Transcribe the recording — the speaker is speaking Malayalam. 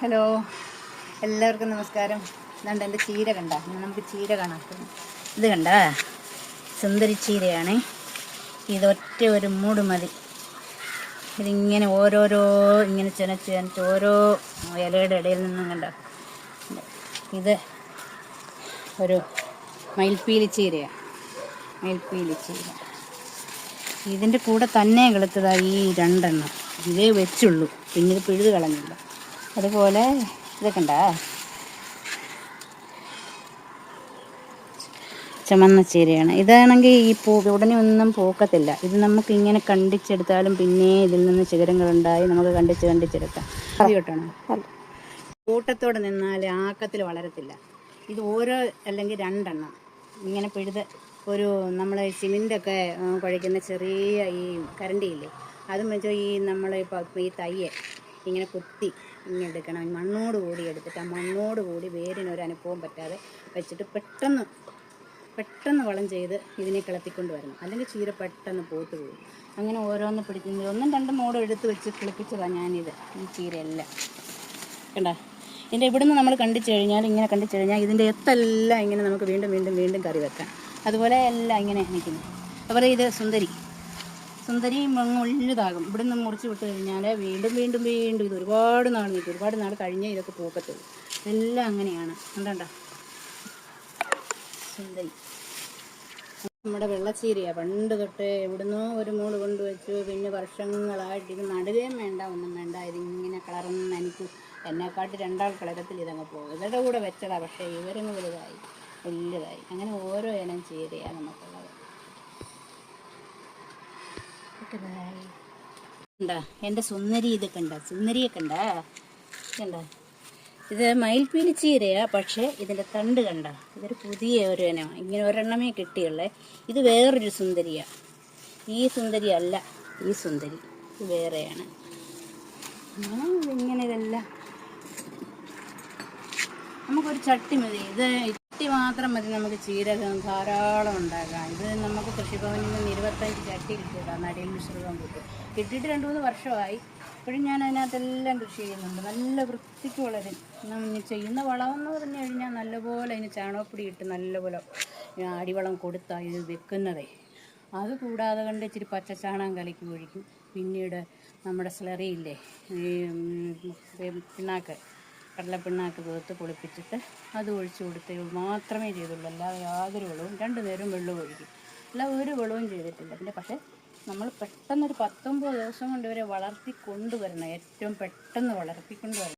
ഹലോ, എല്ലാവർക്കും നമസ്കാരം. ഇതുണ്ട് എൻ്റെ ചീര കണ്ട. നമുക്ക് ചീര കാണാം. ഇത് കണ്ട സുന്ദരി ചീരയാണ്. ഇതൊറ്റ ഒരു മൂട് മതി. ഇതിങ്ങനെ ഓരോരോ ഇങ്ങനെ ചെനച്ച് ഓരോ ഇലയുടെ ഇടയിൽ നിന്നും കണ്ട. ഇത് ഒരു മയിൽപ്പീലി ചീരയാണ്. മയിൽപ്പീലി ചീര ഇതിൻ്റെ കൂടെ തന്നെ കിളുത്തതാണ് ഈ രണ്ടെണ്ണം. ഇതേ വെച്ചുള്ളൂ, പിന്നെ ഇത് പിഴുത് കളഞ്ഞില്ല. അതുപോലെ ഇതൊക്കെ ഉണ്ടാ ചുമന്ന ചീരയാണ്. ഇതാണെങ്കിൽ ഈ ഉടനെ ഒന്നും പൂക്കത്തില്ല. ഇത് നമുക്ക് ഇങ്ങനെ കണ്ടിച്ചെടുത്താലും പിന്നെ ഇതിൽ നിന്ന് ശിഖരങ്ങളുണ്ടായി നമുക്ക് കണ്ടിച്ചെടുക്കാം. കേട്ടാണ് കൂട്ടത്തോടെ നിന്നാൽ ആക്കത്തിൽ വളരത്തില്ല. ഇത് ഓരോ അല്ലെങ്കിൽ രണ്ടെണ്ണം ഇങ്ങനെ പിഴുത് ഒരു നമ്മൾ സിമെൻ്റൊക്കെ കുഴയ്ക്കുന്ന ചെറിയ ഈ കരണ്ടിയില്ലേ, അതും വെച്ചാൽ ഈ നമ്മൾ ഈ തയ്യെ ഇങ്ങനെ കുത്തി ഇങ്ങനെ എടുക്കണം. മണ്ണോട് കൂടി എടുത്തിട്ട് ആ മണ്ണോട് കൂടി വേരിനൊരു അനുഭവം പറ്റാതെ വെച്ചിട്ട് പെട്ടെന്ന് വളം ചെയ്ത് ഇതിനെ കിളത്തിക്കൊണ്ട് വരണം. അല്ലെങ്കിൽ ചീര പെട്ടെന്ന് പോത്ത് പോകും. അങ്ങനെ ഓരോന്ന് പിടിക്കുന്നത് 1-2 മോഡം എടുത്ത് വെച്ച് കിളിപ്പിച്ചതാണ് ഞാനിത്. ഈ ചീരയെല്ലാം കണ്ട. ഇതിൻ്റെ ഇവിടുന്ന് നമ്മൾ ഇങ്ങനെ കണ്ടിച്ചു കഴിഞ്ഞാൽ ഇതിൻ്റെ എത്തെല്ലാം ഇങ്ങനെ നമുക്ക് വീണ്ടും കറി വെക്കാം. അതുപോലെ എല്ലാം ഇങ്ങനെ നിൽക്കുന്നു. അതുപോലെ ഇത് സുന്ദരി വലുതാകും. ഇവിടുന്ന് മുറിച്ച് വിട്ട് കഴിഞ്ഞാൽ വീണ്ടും ഇത് ഒരുപാട് നാൾ നിൽക്കും. ഒരുപാട് നാൾ കഴിഞ്ഞേ ഇതൊക്കെ പൂക്കത്തുള്ളൂ. ഇതെല്ലാം അങ്ങനെയാണ്. കണ്ടോ സുന്ദരി. നമ്മുടെ വെള്ളച്ചീരയാണ്. പണ്ട് തൊട്ട് എവിടുന്നോ ഒരു മൂട് കൊണ്ടുവച്ചു. പിന്നെ വർഷങ്ങളായിട്ട് ഇത് നടുകയും വേണ്ട, ഒന്നും വേണ്ട. ഇതിങ്ങനെ കളർന്ന് എനിക്ക് എന്നെക്കാട്ടി 2 ആൾ കളരത്തിൽ ഇതങ്ങ് പോകും. ഇവരുടെ കൂടെ വെച്ചതാണ്. പക്ഷേ ഇവരങ്ങ് വലുതായി. അങ്ങനെ ഓരോ ഇനം ചീരയാണ് നമുക്കുള്ളത്. കണ്ട എൻ്റെ സുന്ദരി. ഇതൊക്കെ ഉണ്ട്, സുന്ദരിയൊക്കെ കണ്ട. ഇത് മയിൽപ്പീലി ചീരയാണ്. പക്ഷേ ഇതിൻ്റെ തണ്ട് കണ്ട. ഇതൊരു പുതിയ ഒരു ഇനമാണ്. ഇങ്ങനെ ഒരെണ്ണമേ കിട്ടിയുള്ളേ. ഇത് വേറൊരു സുന്ദരിയാണ്. ഈ സുന്ദരി അല്ല, ഈ സുന്ദരി ഇത് വേറെയാണ്. ഇങ്ങനെ ഇതെല്ലാം നമുക്കൊരു ചട്ടി മതി. ഇത് ചട്ടി മാത്രം മതി നമുക്ക് ചീര ധാരാളം ഉണ്ടാക്കാം. ഇത് നമുക്ക് കൃഷിഭവനിൽ നിന്ന് 25 ചട്ടി കിട്ടിയതാണ്. അടിയിൽ മിശ്രിതം കിട്ടിയിട്ട് 2-3 വർഷമായി. ഇപ്പോഴും ഞാൻ അതിനകത്തെല്ലാം കൃഷി ചെയ്യുന്നുണ്ട്. നല്ല വൃത്തിക്ക് വളരും. ചെയ്യുന്ന വളമെന്ന് പറഞ്ഞു കഴിഞ്ഞാൽ നല്ലപോലെ അതിന് ചാണകപ്പൊടി ഇട്ട് നല്ലപോലെ അടിവളം കൊടുത്താൽ ഇത് വെക്കുന്നതേ. അത് കൂടാതെ കണ്ട് ഇച്ചിരി പച്ച ചാണകം കലക്കി ഒഴിക്കും. പിന്നീട് നമ്മുടെ സ്ലറിയില്ലേ, ഈ പിണ്ണാക്ക്, കടലപ്പിണ്ണാക്ക് തീർത്ത് പൊളിപ്പിച്ചിട്ട് അത് ഒഴിച്ചു കൊടുത്തേ മാത്രമേ ചെയ്തുള്ളൂ. അല്ലാതെ യാതൊരു വളവും 2 നേരം വെള്ളം ഒഴിക്കും. അല്ല ഒരു വളവും ചെയ്തിട്ടില്ല. പക്ഷേ നമ്മൾ പെട്ടെന്നൊരു 19 ദിവസം കൊണ്ട് ഇവരെ വളർത്തിക്കൊണ്ടുവരണം. ഏറ്റവും പെട്ടെന്ന് വളർത്തിക്കൊണ്ടുവരണം.